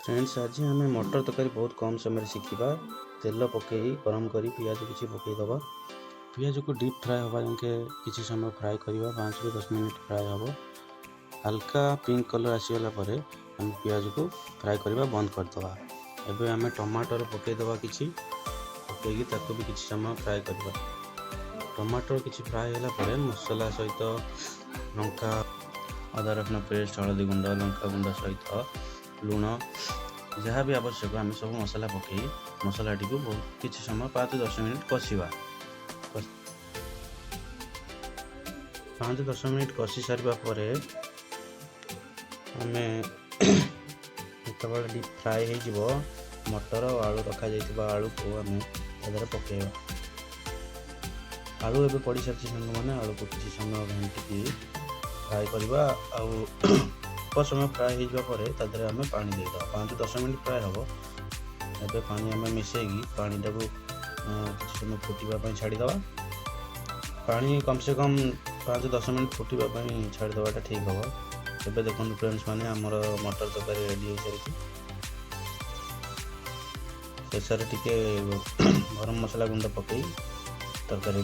Friends आज आम मटर तरकारी बहुत कम समय शिखा। तेल पकई गरम कर पियाज किसी पकईदबा। पियाज को डीप फ्राए हवा जाके किसी समय फ्राए करवा 5 ରୁ 10 मिनट फ्राए हम। हल्का पिंक कलर आसीगला आम पियाज को फ्राए करवा बंद करदे। एबे आम टमाटर पकईदबा किसी पकईकी ताको भी किसी समय फ्राए करवा। टमाटर किसी फ्राए होला मसला सहित लंका अदा रसुण पेस्ट हल्दी गुंड लंका गुंड सहित लुण जहाँ भी आवश्यक आम सब मसला पकई मसला टी को बहुत किसी समय 5 ରୁ 10 मिनट कषा। 5 ରୁ 10 मिनट कषि सारा पर आम जो डीप फ्राए हो मटर और आलू रखा जाइए आलू को आम पकईवा। आलू एवं पड़ सारी सांग मैंने आलू को किसी समय घंटी फ्राए करवा। समय फ्राए होगा आम पानी देदेव 5 ରୁ 10 मिनट फ्राए हम। एबे पानी आम मिसेगी पानी टाक किसी समय फुटापी छाड़ीदे। पानी कम से कम 5 ରୁ 10 मिनट फुटापी छाड़ीदवाटा ठीक हम। एबे देखो फ्रेंड्स मैंने आमर मटर तरकारी रेडी हो सारी। शेष टिके गरम मसला गुंड पकई तरकारी